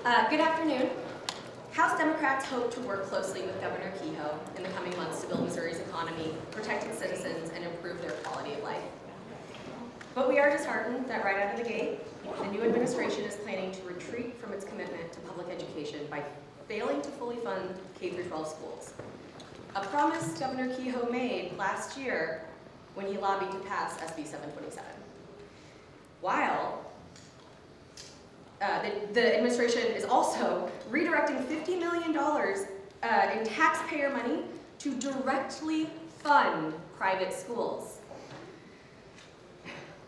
Good afternoon. House Democrats hope to work closely with Governor Kehoe in the coming months to build Missouri's economy, protect its citizens, and improve their quality of life. But we are disheartened that right out of the gate, the new administration is planning to retreat from its commitment to public education by failing to fully fund K-12 schools. A promise Governor Kehoe made last year when he lobbied to pass SB 727. While the administration is also redirecting $50 million in taxpayer money to directly fund private schools.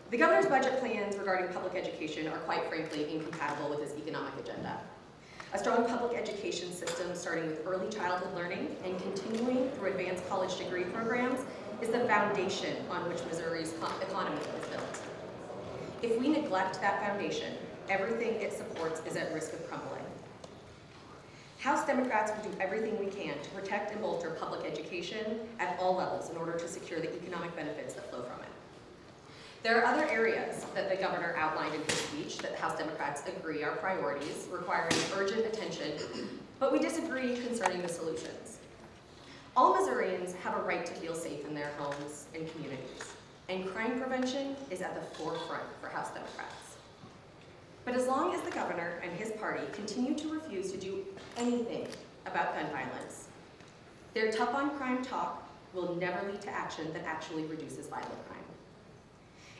The governor's budget plans regarding public education are quite frankly incompatible with his economic agenda. A strong public education system starting with early childhood learning and continuing through advanced college degree programs is the foundation on which Missouri's economy is built. If we neglect that foundation, everything it supports is at risk of crumbling. House Democrats will do everything we can to protect and bolster public education at all levels in order to secure the economic benefits that flow from it. There are other areas that the governor outlined in his speech that House Democrats agree are priorities, requiring urgent attention, but we disagree concerning the solutions. All Missourians have a right to feel safe in their homes and communities, and crime prevention is at the forefront for House Democrats. But as long as the governor and his party continue to refuse to do anything about gun violence, their tough on crime talk will never lead to action that actually reduces violent crime.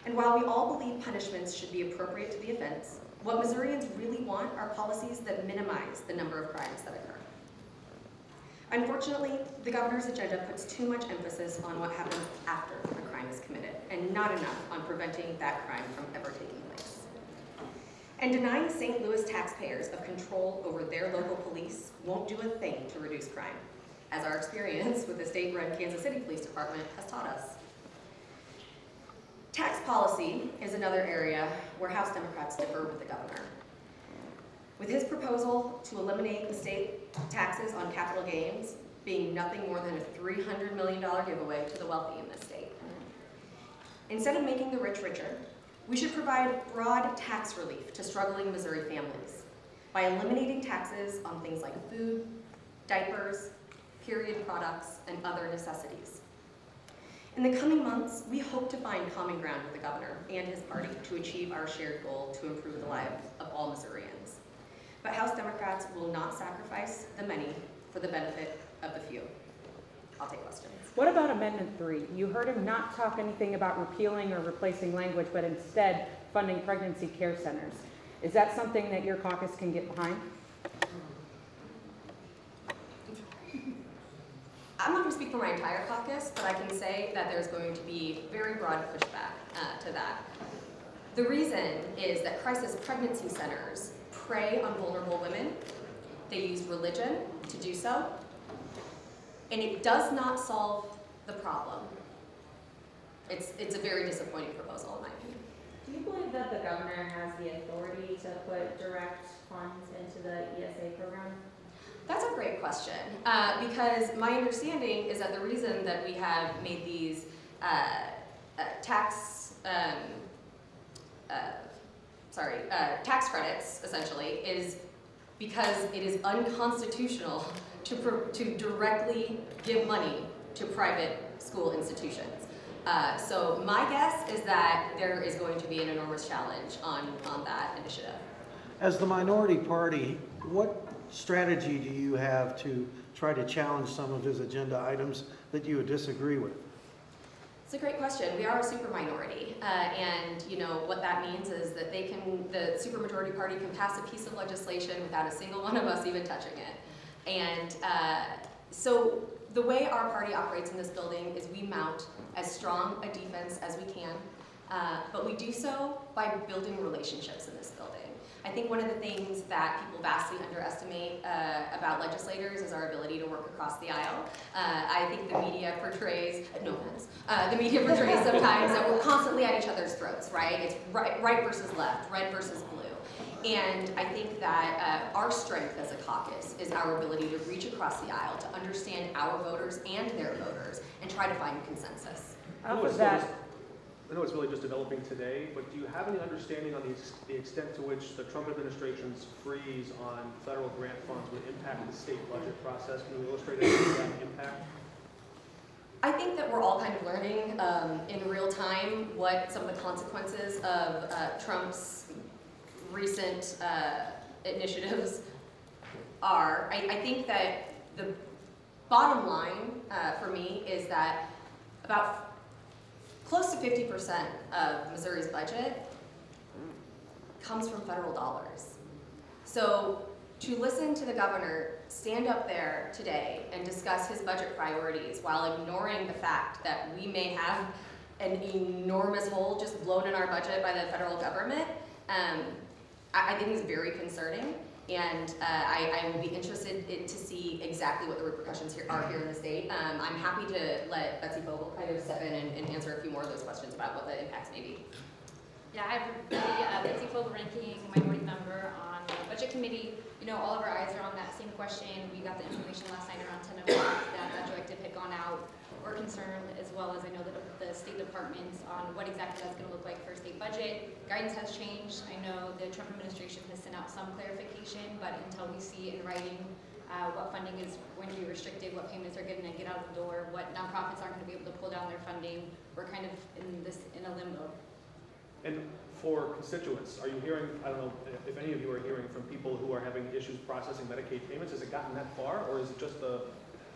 And while we all believe punishments should be appropriate to the offense, what Missourians really want are policies that minimize the number of crimes that occur. Unfortunately, the governor's agenda puts too much emphasis on what happens after a crime is committed, and not enough on preventing that crime from ever taking place. And denying St. Louis taxpayers of control over their local police won't do a thing to reduce crime, as our experience with the state-run Kansas City Police Department has taught us. Tax policy is another area where House Democrats differ with the governor. With his proposal to eliminate the state taxes on capital gains being nothing more than a $300 million giveaway to the wealthy in this state. Instead of making the rich richer, we should provide broad tax relief to struggling Missouri families by eliminating taxes on things like food, diapers, period products, and other necessities. In the coming months, we hope to find common ground with the governor and his party to achieve our shared goal to improve the lives of all Missourians. But House Democrats will not sacrifice the many for the benefit of the few. I'll take questions. What about Amendment 3? You heard him not talk anything about repealing or replacing language, but instead funding pregnancy care centers. Is that something that your caucus can get behind? I'm not going to speak for my entire caucus, but I can say that there's going to be very broad pushback to that. The reason is that crisis pregnancy centers prey on vulnerable women. They use religion to do so, and it does not solve the problem. It's a very disappointing proposal, in my opinion. Do you believe that the governor has the authority to put direct funds into the ESA program? That's a great question, because my understanding is that the reason that we have made these tax credits, essentially, is because it is unconstitutional to directly give money to private school institutions. So my guess is that there is going to be an enormous challenge on that initiative. As the minority party, what strategy do you have to try to challenge some of his agenda items that you would disagree with? It's a great question. We are a super minority, and what that means is that the supermajority party can pass a piece of legislation without a single one of us even touching it. And so the way our party operates in this building is we mount as strong a defense as we can, but we do so by building relationships in this building. I think one of the things that people vastly underestimate about legislators is our ability to work across the aisle. I think the media portrays, no offense, the media portrays sometimes that we're constantly at each other's throats, right? It's right versus left, red versus blue. And I think that our strength as a caucus is our ability to reach across the aisle, to understand our voters and their voters, and try to find consensus. Off of that, I know it's really just developing today, but do you have any understanding on the extent to which the Trump administration's freeze on federal grant funds would impact the state budget process? Can you illustrate any of that impact? I think that we're all kind of learning in real time what some of the consequences of Trump's recent initiatives are. I think that the bottom line for me is that about close to 50% of Missouri's budget comes from federal dollars. So to listen to the governor stand up there today and discuss his budget priorities while ignoring the fact that we may have an enormous hole just blown in our budget by the federal government, I think is very concerning. And I will be interested to see exactly what the repercussions are here in the state. I'm happy to let Betsy Vogel kind of step in and answer a few more of those questions about what the impacts may be. Yeah, I'm Betsy Vogel, ranking minority member on the budget committee. You know, all of our eyes are on that same question. We got the information last night around 10 o'clock that directive had gone out. We're concerned, as well as I know that the State Department's on what exactly that's going to look like for state budget. Guidance has changed. I know the Trump administration has sent out some clarification, but until we see in writing what funding is going to be restricted, what payments are going to get out the door, what nonprofits aren't going to be able to pull down their funding, we're kind of in a limbo. And for constituents, are you hearing, I don't know if any of you are hearing from people who are having issues processing Medicaid payments? Has it gotten that far, or is it just the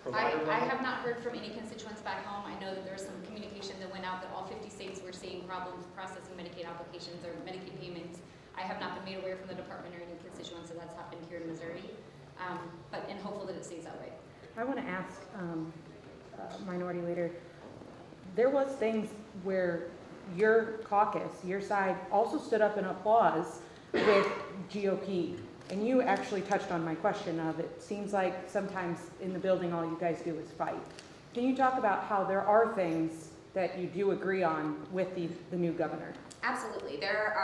provider level? I have not heard from any constituents back home. I know that there was some communication that went out that all 50 states were seeing problems processing Medicaid applications or Medicaid payments. I have not been made aware from the department or any constituents that that's happened here in Missouri, but and hopeful that it stays that way. I want to ask Minority Leader, there was things where your caucus, your side, also stood up in applause with GOP. And you actually touched on my question of it seems like sometimes in the building all you guys do is fight. Can you talk about how there are things that you do agree on with the new governor? Absolutely. There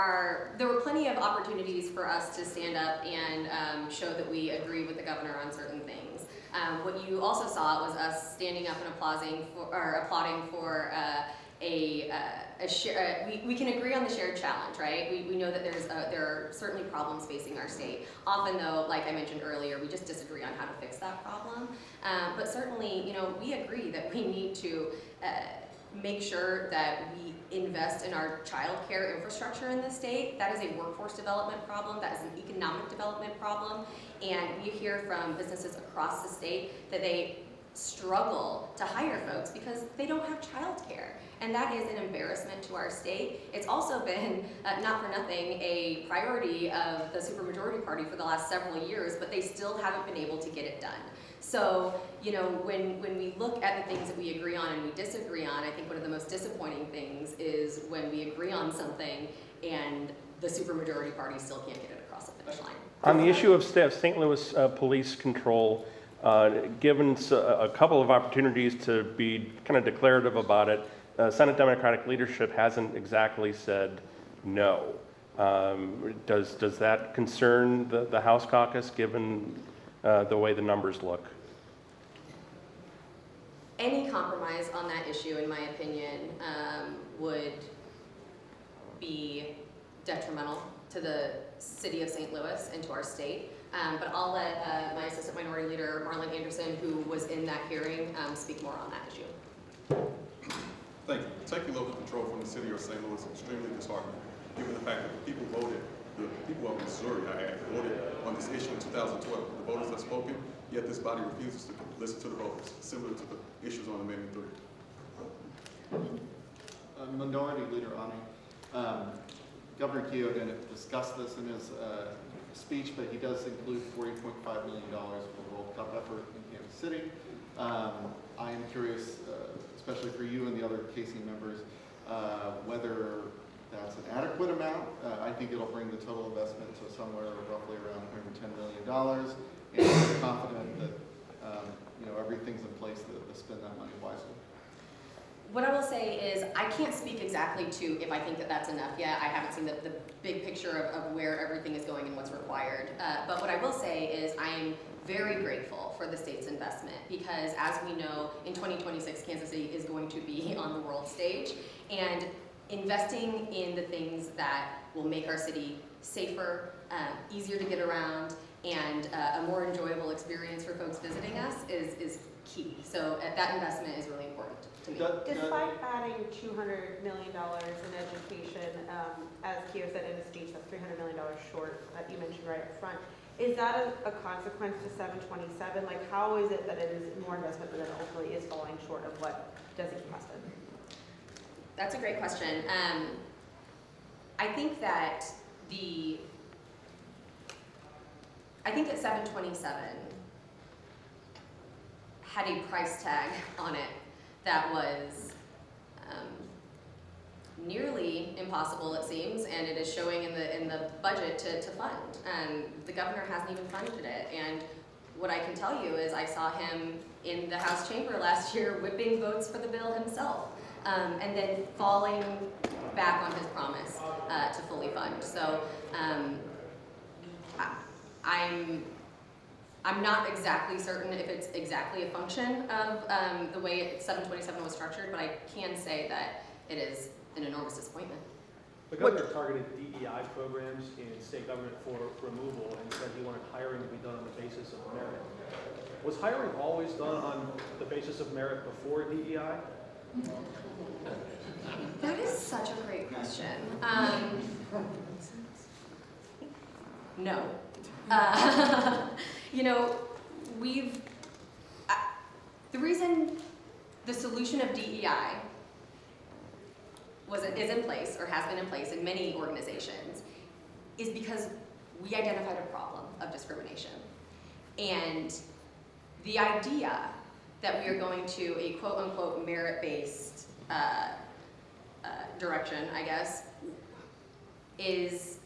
were plenty of opportunities for us to stand up and show that we agree with the governor on certain things. What you also saw was us standing up and applauding for we can agree on the shared challenge, right? We know that there are certainly problems facing our state. Often though, like I mentioned earlier, we just disagree on how to fix that problem. But certainly, you know, we agree that we need to make sure that we invest in our child care infrastructure in the state. That is a workforce development problem, that is an economic development problem, and we hear from businesses across the state that they struggle to hire folks because they don't have child care. And that is an embarrassment to our state. It's also been, not for nothing, a priority of the supermajority party for the last several years, but they still haven't been able to get it done. So, you know, when we look at the things that we agree on and we disagree on, I think one of the most disappointing things is when we agree on something and the supermajority party still can't get it across the finish line. On the issue of St. Louis police control, given a couple of opportunities to be kind of declarative about it, Senate Democratic leadership hasn't exactly said no. Does that concern the House caucus, given the way the numbers look? Any compromise on that issue, in my opinion, would be detrimental to the city of St. Louis and to our state. But I'll let my Assistant Minority Leader, Marlon Anderson, who was in that hearing, speak more on that issue. Thank you. Taking local control from the city of St. Louis is extremely disheartening, given the fact that the people of Missouri, voted on this issue in 2012. The voters have spoken, yet this body refuses to listen to the voters, similar to the issues on Amendment 3. Minority Leader Ani, Governor Kehoe didn't discuss this in his speech, but he does include $40.5 million for the World Cup effort in Kansas City. I am curious, especially for you and the other KC members, whether that's an adequate amount. I think it'll bring the total investment to somewhere roughly around $110 million, and I'm confident that everything's in place to spend that money wisely. What I will say is I can't speak exactly to if I think that that's enough yet. I haven't seen the big picture of where everything is going and what's required. But what I will say is I am very grateful for the state's investment because, as we know, in 2026, Kansas City is going to be on the world stage. And investing in the things that will make our city safer, easier to get around, and a more enjoyable experience for folks visiting us is key. So that investment is really important to me. Despite adding $200 million in education, as Kehoe said in his speech, that's $300 million short, that you mentioned right up front. Is that a consequence to 727? Like, how is it that it is more investment, but then ultimately is falling short of what Desi requested? That's a great question. I think that 727 had a price tag on it that was nearly impossible, it seems, and it is showing in the budget to fund. The governor hasn't even funded it, and what I can tell you is I saw him in the House chamber last year whipping votes for the bill himself, and then falling back on his promise to fully fund. So I'm not exactly certain if it's exactly a function of the way 727 was structured, but I can say that it is an enormous disappointment. The governor targeted DEI programs in state government for removal and said he wanted hiring to be done on the basis of merit. Was hiring always done on the basis of merit before DEI? That is such a great question. No. You know, the reason the solution of DEI is in place, or has been in place in many organizations, is because we identified a problem of discrimination. And the idea that we are going to a quote-unquote merit-based direction, I guess, is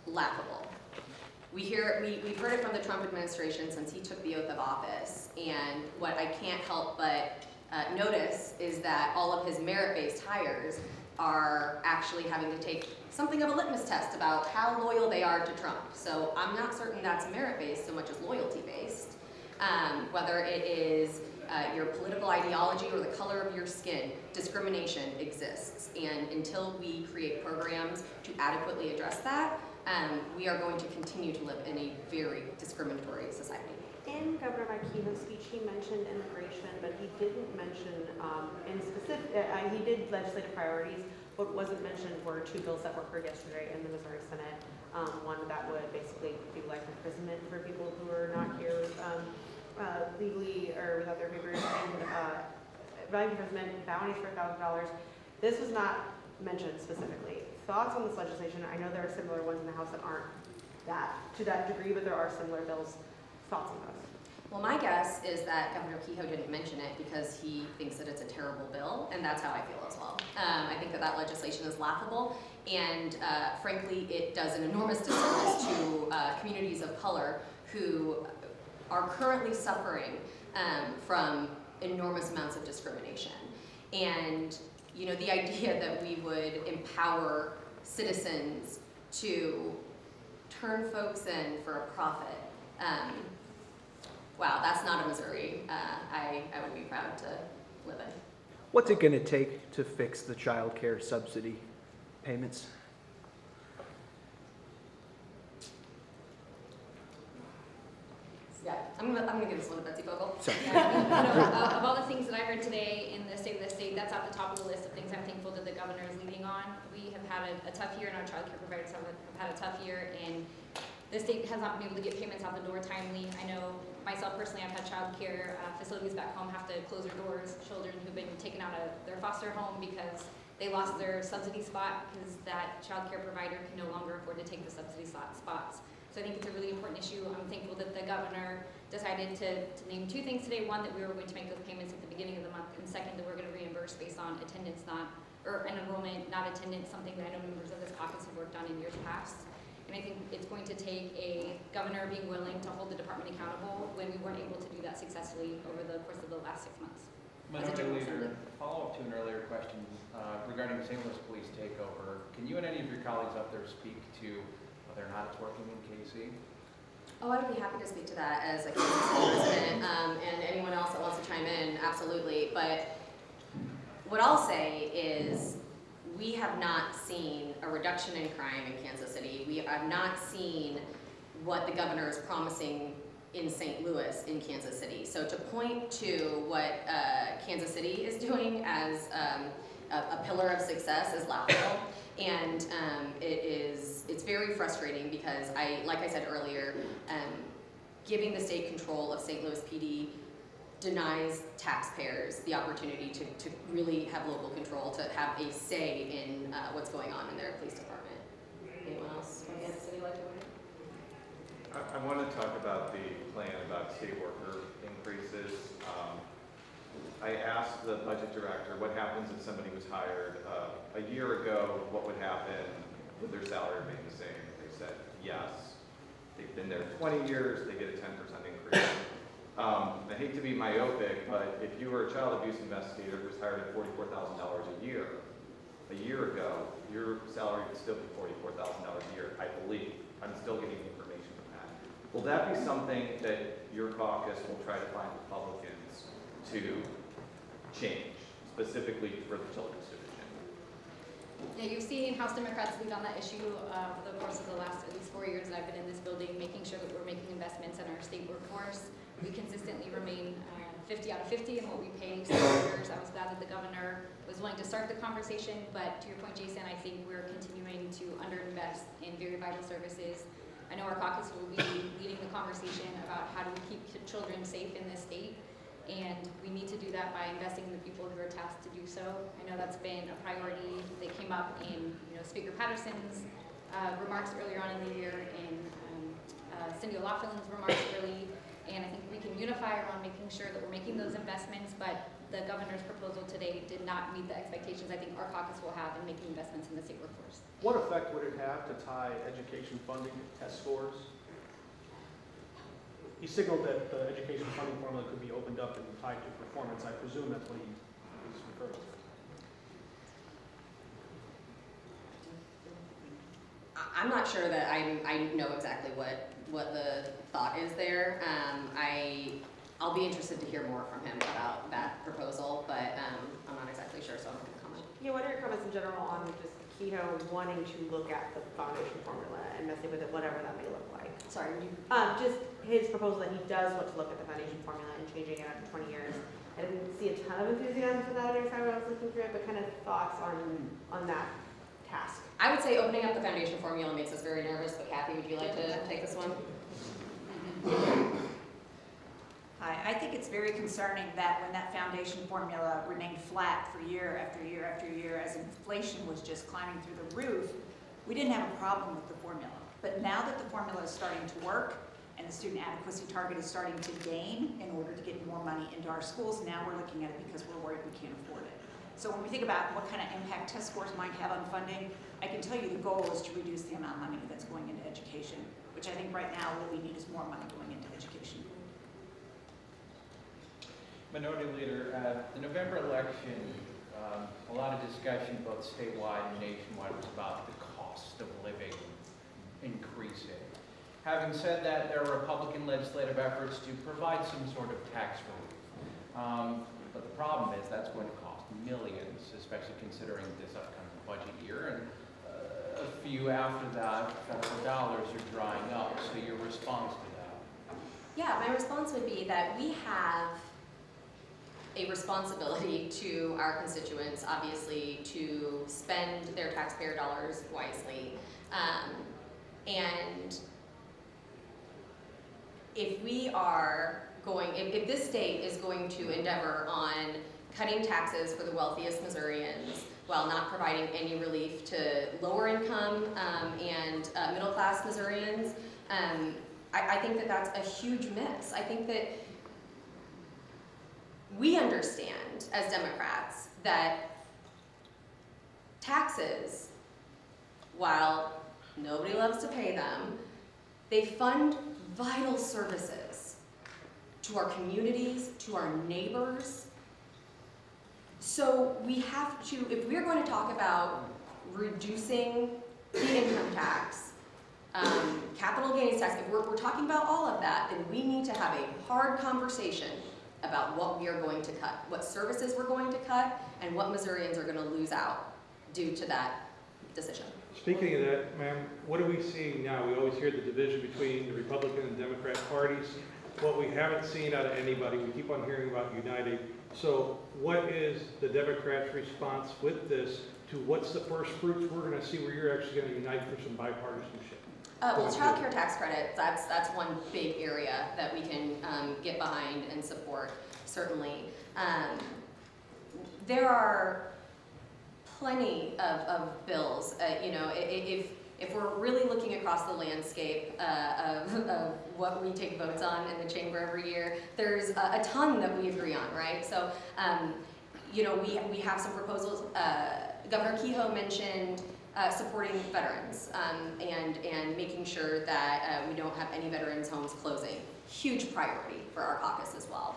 laughable. We've heard it from the Trump administration since he took the oath of office, and what I can't help but notice is that all of his merit-based hires are actually having to take something of a litmus test about how loyal they are to Trump. So I'm not certain that's merit-based so much as loyalty-based. Whether it is your political ideology or the color of your skin, discrimination exists. And until we create programs to adequately address that, we are going to continue to live in a very discriminatory society. In Governor Kehoe's speech, he mentioned immigration, but he didn't mention in specific, he did legislative priorities. What wasn't mentioned were two bills that were heard yesterday in the Missouri Senate. One that would basically be life imprisonment for people who are not here legally or without their papers, and life imprisonment, bounties for $1,000. This was not mentioned specifically. Thoughts on this legislation? I know there are similar ones in the House that aren't to that degree, but there are similar bills. Thoughts on those? Well, my guess is that Governor Kehoe didn't mention it because he thinks that it's a terrible bill, and that's how I feel as well. I think that legislation is laughable, and frankly, it does an enormous disservice to communities of color who are currently suffering from enormous amounts of discrimination. And you know, the idea that we would empower citizens to turn folks in for a profit. Wow, that's not a Missouri I would be proud to live in. What's it going to take to fix the child care subsidy payments? Yeah, I'm gonna give this one to Betsy Vogel. Sorry. Yeah, of all the things that I heard today in the State of the State, that's at the top of the list of things I'm thankful that the governor is leading on. We have had a tough year, and our child care providers have had a tough year, and the state has not been able to get payments out the door timely. I know myself personally, I've had child care facilities back home have to close their doors, children who've been taken out of their foster home because they lost their subsidy spot because that child care provider can no longer afford to take the subsidy spots. So I think it's a really important issue. I'm thankful that the governor decided to name two things today. One, that we were going to make those payments at the beginning of the month, and second, that we're going to reimburse based on attendance, an enrollment, not attendance, something that I know members of this caucus have worked on in years past. And I think it's going to take a governor being willing to hold the department accountable when we weren't able to do that successfully over the course of the last 6 months. Minority Leader, follow up to an earlier question regarding the St. Louis police takeover. Can you and any of your colleagues up there speak to whether or not it's working in KC? Oh, I'd be happy to speak to that as a Kansas resident, and anyone else that wants to chime in, absolutely. But what I'll say is we have not seen a reduction in crime in Kansas City. We have not seen what the governor is promising in St. Louis in Kansas City. So to point to what Kansas City is doing as a pillar of success is laughable. And it's very frustrating because like I said earlier, giving the state control of St. Louis PD denies taxpayers the opportunity to really have local control, to have a say in what's going on in their police department. Anyone else from Kansas City like to weigh in? I want to talk about the plan about state worker increases. I asked the budget director what happens if somebody was hired a year ago, what would happen with their salary being the same? They said yes. They've been there 20 years, they get a 10% increase. I hate to be myopic, but if you were a child abuse investigator who was hired at $44,000 a year ago, your salary would still be $44,000 a year, I believe. I'm still getting information from that. Will that be something that your caucus will try to find Republicans to change, specifically for the children's division? Yeah, you've seen House Democrats lead on that issue for the course of the last at least 4 years that I've been in this building, making sure that we're making investments in our state workforce. We consistently remain 50 out of 50 in what we pay state workers. I was glad that the governor was willing to start the conversation, but to your point, Jason, I think we're continuing to underinvest in very vital services. I know our caucus will be leading the conversation about how do we keep children safe in this state, and we need to do that by investing in the people who are tasked to do so. I know that's been a priority that came up in Speaker Patterson's remarks earlier on in the year, and Cindy O'Loughlin's remarks early, and I think we can unify around making sure that we're making those investments, but the governor's proposal today did not meet the expectations I think our caucus will have in making investments in the state workforce. What effect would it have to tie education funding to test scores? He signaled that the education funding formula could be opened up and tied to performance. I presume that's what he was referring to. I'm not sure that I know exactly what the thought is there. I'll be interested to hear more from him about that proposal, but I'm not exactly sure, so I'm not going to comment. Yeah, what are your comments in general on just Kehoe wanting to look at the foundation formula and messing with it, whatever that may look like? Sorry, would you? Just his proposal that he does want to look at the foundation formula and changing it after 20 years. I didn't see a ton of enthusiasm for that every time I was looking through it, but kind of thoughts on that task. I would say opening up the foundation formula makes us very nervous, but Kathy, would you like to take this one? Hi, I think it's very concerning that when that foundation formula remained flat for year after year after year as inflation was just climbing through the roof, we didn't have a problem with the formula. But now that the formula is starting to work and the student adequacy target is starting to gain in order to get more money into our schools, now we're looking at it because we're worried we can't afford it. So when we think about what kind of impact test scores might have on funding, I can tell you the goal is to reduce the amount of money that's going into education, which I think right now what we need is more money going into education. Minority Leader, the November election, a lot of discussion both statewide and nationwide was about the cost of living increasing. Having said that, there are Republican legislative efforts to provide some sort of tax relief. But the problem is that's going to cost millions, especially considering this upcoming budget year. And a few after that, federal dollars are drying up. So your response to that? Yeah, my response would be that we have a responsibility to our constituents, obviously, to spend their taxpayer dollars wisely. And if we are if this state is going to endeavor on cutting taxes for the wealthiest Missourians while not providing any relief to lower income and middle class Missourians, I think that that's a huge miss. I think that we understand as Democrats that taxes, while nobody loves to pay them, they fund vital services to our communities, to our neighbors. So we have to, if we're going to talk about reducing the income tax, capital gains tax, if we're talking about all of that, then we need to have a hard conversation about what we are going to cut, what services we're going to cut, and what Missourians are going to lose out due to that decision. Speaking of that, ma'am, what are we seeing now? We always hear the division between the Republican and Democrat parties. What we haven't seen out of anybody, we keep on hearing about uniting. So what is the Democrats' response with this to what's the first fruits we're going to see where you're actually going to unite for some bipartisanship? Well, child care tax credit, that's one big area that we can get behind and support, certainly. There are plenty of bills, if we're really looking across the landscape of what we take votes on in the chamber every year, there's a ton that we agree on, right? So, we have some proposals. Governor Kehoe mentioned supporting veterans and making sure that we don't have any veterans' homes closing. Huge priority for our caucus as well.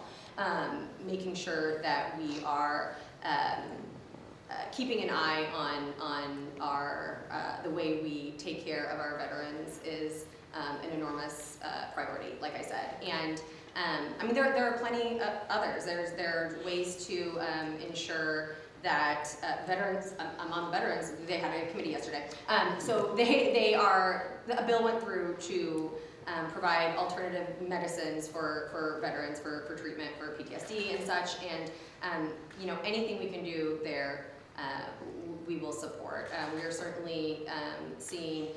Making sure that we are keeping an eye on our the way we take care of our veterans is an enormous priority, like I said. And there are plenty of others. There are ways to ensure that veterans, among veterans, they had a committee yesterday. So a bill went through to provide alternative medicines for veterans for treatment for PTSD and such. And anything we can do there, we will support. We are certainly seeing.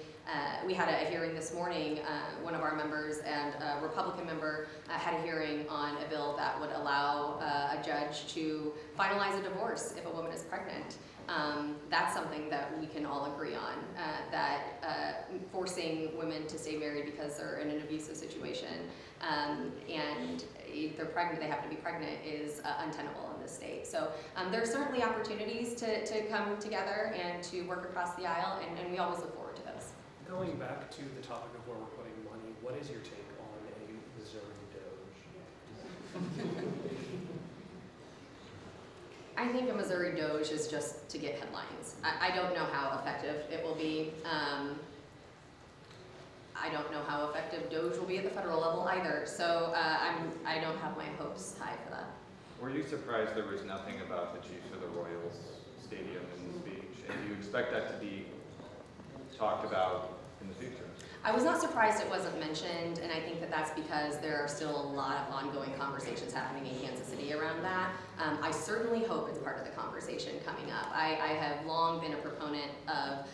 We had a hearing this morning. One of our members and a Republican member had a hearing on a bill that would allow a judge to finalize a divorce if a woman is pregnant. That's something that we can all agree on, that forcing women to stay married because they're in an abusive situation and they're pregnant, they have to be pregnant, is untenable in this state. So there are certainly opportunities to come together and to work across the aisle, and we always look forward to those. Going back to the topic of where we're putting money, what is your take on a Missouri Doge? I think a Missouri Doge is just to get headlines. I don't know how effective it will be. I don't know how effective Doge will be at the federal level either. So I don't have my hopes high for that. Were you surprised there was nothing about the Chiefs of the Royals Stadium in the speech? And do you expect that to be talked about in the future? I was not surprised it wasn't mentioned, and I think that that's because there are still a lot of ongoing conversations happening in Kansas City around that. I certainly hope it's part of the conversation coming up. I have long been a proponent of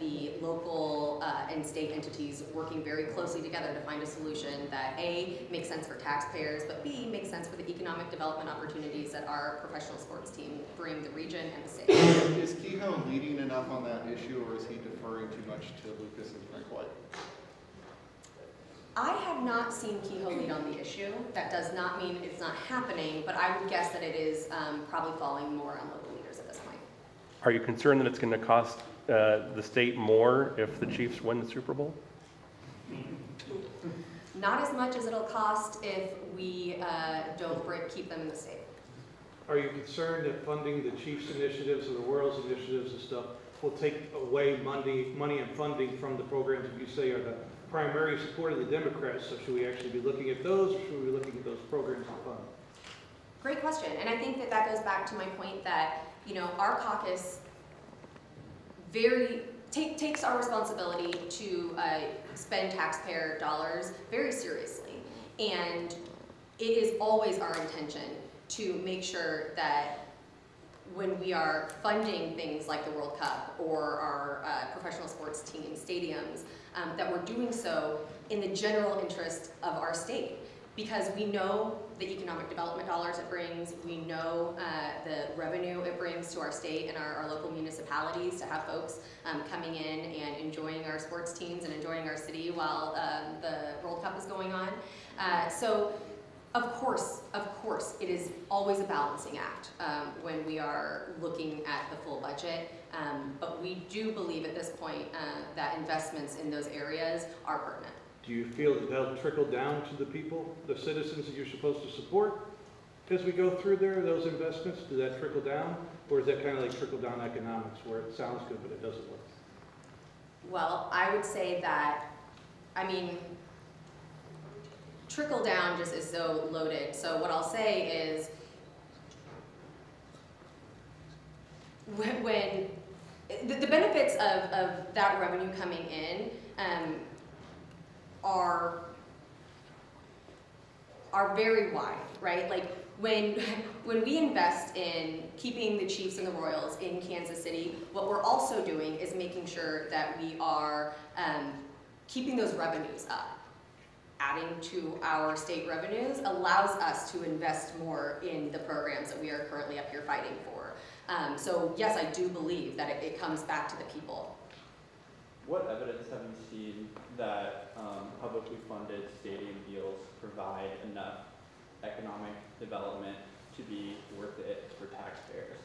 the local and state entities working very closely together to find a solution that A, makes sense for taxpayers, but B, makes sense for the economic development opportunities that our professional sports team bring the region and the state. Is Kehoe leading enough on that issue, or is he deferring too much to Lucas and Frank White? I have not seen Kehoe lead on the issue. That does not mean it's not happening, but I would guess that it is probably falling more on local leaders at this point. Are you concerned that it's going to cost the state more if the Chiefs win the Super Bowl? Not as much as it'll cost if we don't keep them in the state. Are you concerned that funding the Chiefs initiatives or the Royals initiatives and stuff will take away money and funding from the programs that you say are the primary support of the Democrats? So should we actually be looking at those, or should we be looking at those programs and fund? Great question, and I think that goes back to my point that our caucus takes our responsibility to spend taxpayer dollars very seriously, and it is always our intention to make sure that when we are funding things like the World Cup or our professional sports team stadiums, that we're doing so in the general interest of our state. Because we know the economic development dollars it brings, we know the revenue it brings to our state and our local municipalities to have folks coming in and enjoying our sports teams and enjoying our city while the World Cup is going on. So of course, it is always a balancing act when we are looking at the full budget. But we do believe at this point that investments in those areas are pertinent. Do you feel that that'll trickle down to the people, the citizens that you're supposed to support as we go through those investments? Does that trickle down? Or is that kind of like trickle-down economics where it sounds good but it doesn't work? Well, I would say that, trickle down just is so loaded. So what I'll say is when the benefits of that revenue coming in are very wide, right? Like when we invest in keeping the Chiefs and the Royals in Kansas City, what we're also doing is making sure that we are keeping those revenues up. Adding to our state revenues allows us to invest more in the programs that we are currently up here fighting for. So yes, I do believe that it comes back to the people. What evidence have you seen that publicly funded stadium deals provide enough economic development to be worth it for taxpayers?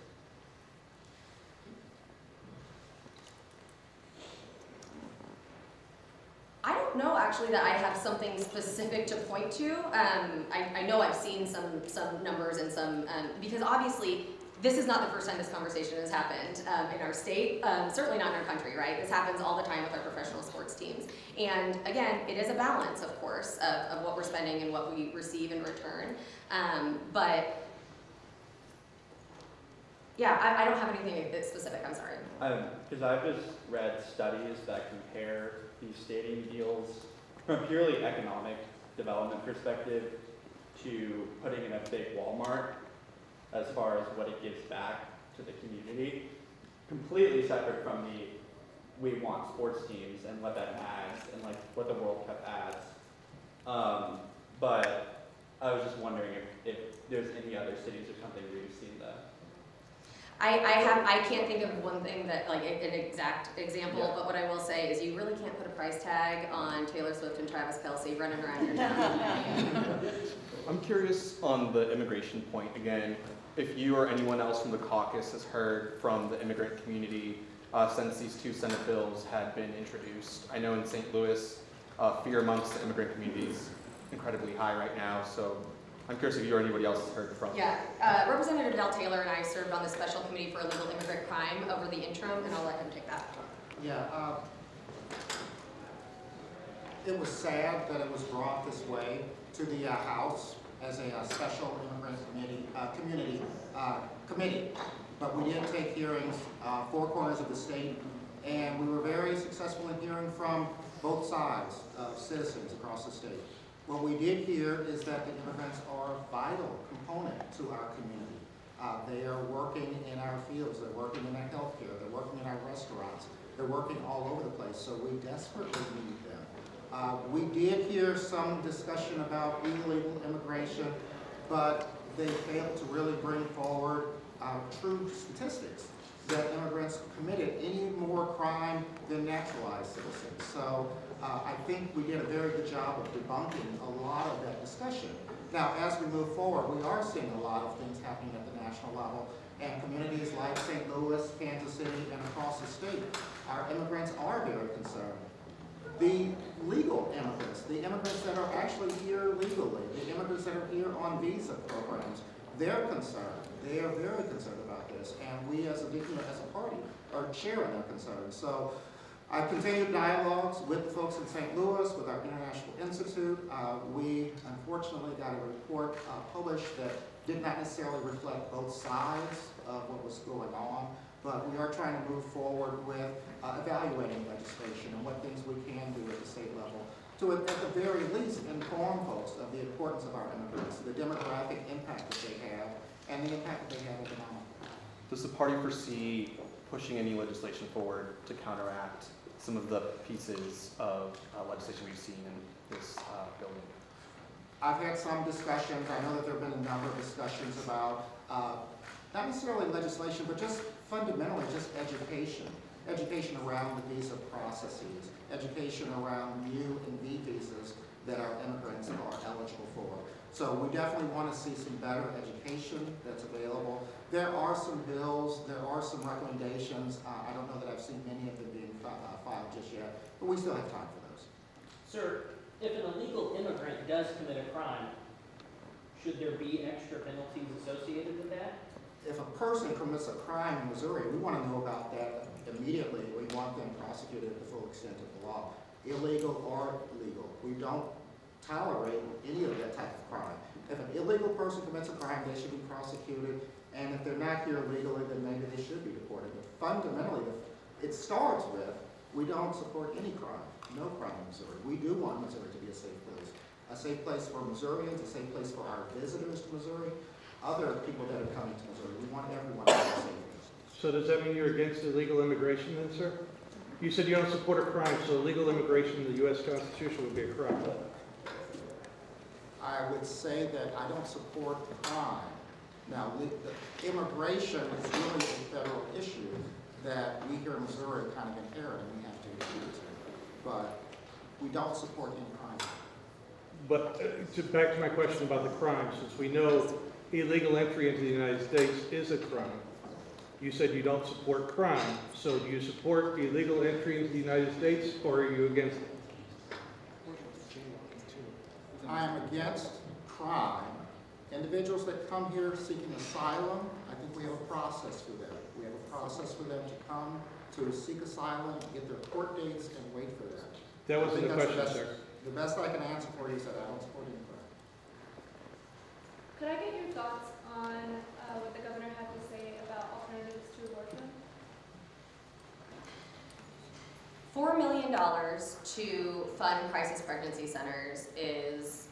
I don't know actually that I have something specific to point to. I know I've seen some numbers and some, because obviously this is not the first time this conversation has happened in our state, certainly not in our country, right? This happens all the time with our professional sports teams. And again, it is a balance, of course, of what we're spending and what we receive in return. But yeah, I don't have anything specific, I'm sorry. Because I've just read studies that compare these stadium deals from a purely economic development perspective to putting in a big Walmart as far as what it gives back to the community, completely separate from the we want sports teams and what that adds and like what the World Cup adds. But I was just wondering if there's any other cities or something where you've seen that. I can't think of one thing that, like, an exact example, Yeah. but what I will say is you really can't put a price tag on Taylor Swift and Travis Kelce running around your town. I'm curious on the immigration point again, if you or anyone else from the caucus has heard from the immigrant community since these two Senate bills had been introduced. I know in St. Louis, fear amongst the immigrant community is incredibly high right now, so I'm curious if you or anybody else has heard from. Yeah, Representative Del Taylor and I served on the special committee for illegal immigrant crime over the interim, and I'll let him take that. Yeah, it was sad that it was brought this way to the House as a special immigrant committee, committee. But we did take hearings, 4 corners of the state, and we were very successful in hearing from both sides of citizens across the state. What we did hear is that the immigrants are a vital component to our community. They are working in our fields, they're working in our healthcare, they're working in our restaurants, they're working all over the place, so we desperately need them. We did hear some discussion about illegal immigration, but they failed to really bring forward true statistics that immigrants committed any more crime than naturalized citizens. So I think we did a very good job of debunking a lot of that discussion. Now, as we move forward, we are seeing a lot of things happening at the national level, and communities like St. Louis, Kansas City, and across the state, our immigrants are very concerned. The legal immigrants, the immigrants that are actually here legally, the immigrants that are here on visa programs, they're concerned. They are very concerned about this, and we as a party are sharing their concerns. So I've continued dialogues with the folks in St. Louis, with our International Institute. We unfortunately got a report published that did not necessarily reflect both sides of what was going on, but we are trying to move forward with evaluating legislation and what things we can do at the state level to, at the very least, inform folks of the importance of our immigrants, the demographic impact that they have, and the impact that they have economically. Does the party foresee pushing any legislation forward to counteract some of the pieces of legislation we've seen in this building? I've had some discussions. I know that there have been a number of discussions about not necessarily legislation, but just fundamentally just education. Education around the visa processes, education around new and V visas that our immigrants are eligible for. So we definitely want to see some better education that's available. There are some bills, there are some recommendations. I don't know that I've seen many of them being filed just yet, but we still have time for those. Sir, if an illegal immigrant does commit a crime, should there be extra penalties associated with that? If a person commits a crime in Missouri, we want to know about that immediately. We want them prosecuted at the full extent of the law, illegal or legal. We don't tolerate any of that type of crime. If an illegal person commits a crime, they should be prosecuted, and if they're not here legally, then maybe they should be deported. But fundamentally, it starts with, we don't support any crime, no crime in Missouri. We do want Missouri to be a safe place for Missourians, a safe place for our visitors to Missouri, other people that are coming to Missouri. We want everyone to be safe. So does that mean you're against illegal immigration then, sir? You said you don't support a crime, so illegal immigration in the U.S. Constitution would be a crime. I would say that I don't support crime. Now, the immigration is really a federal issue that we here in Missouri kind of inherit and we have to adhere to. But we don't support any crime. But back to my question about the crime, since we know illegal entry into the United States is a crime. You said you don't support crime, so do you support illegal entry into the United States, or are you against it? I am against crime. Individuals that come here seeking asylum, I think we have a process for them. We have a process for them to come to seek asylum, get their court dates, and wait for that. That wasn't the question, sir. The best I can answer for you is that I don't support any crime. Could I get your thoughts on what the governor had to say about alternatives to abortion? $4 million to fund crisis pregnancy centers is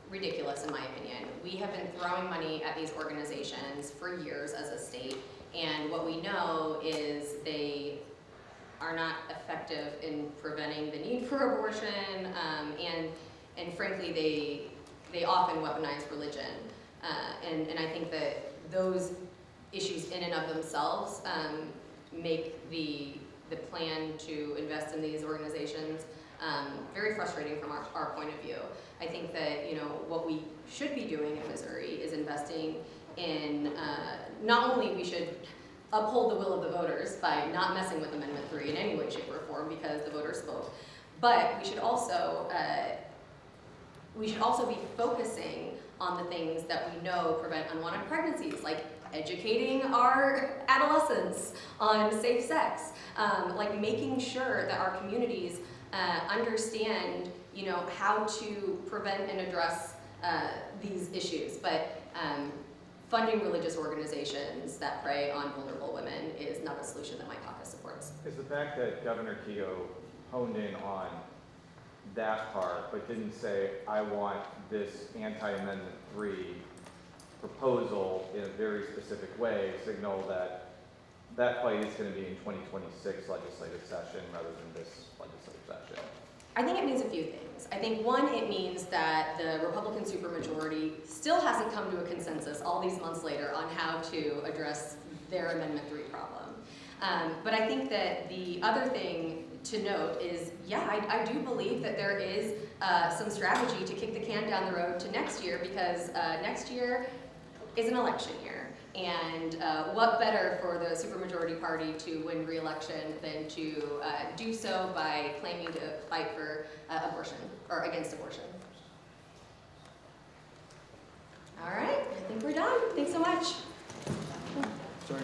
ridiculous in my opinion. We have been throwing money at these organizations for years as a state, and what we know is they are not effective in preventing the need for abortion, and frankly, they often weaponize religion. And I think that those issues in and of themselves make the plan to invest in these organizations very frustrating from our point of view. I think that, what we should be doing in Missouri is investing in, not only we should uphold the will of the voters by not messing with Amendment 3 in any way, shape, or form because the voters spoke, but we should also be focusing on the things that we know prevent unwanted pregnancies, like educating our adolescents on safe sex, like making sure that our communities understand, how to prevent and address these issues. But funding religious organizations that prey on vulnerable women is not a solution that my caucus supports. Is the fact that Governor Kehoe honed in on that part, but didn't say, I want this anti-Amendment 3 proposal in a very specific way, signal that that fight is going to be in 2026 legislative session rather than this legislative session? I think it means a few things. I think one, it means that the Republican supermajority still hasn't come to a consensus all these months later on how to address their Amendment 3 problem. But I think that the other thing to note is, I do believe that there is some strategy to kick the can down the road to next year, because next year is an election year. And what better for the supermajority party to win re-election than to do so by claiming to fight for abortion, or against abortion. All right, I think we're done. Thanks so much. Sorry.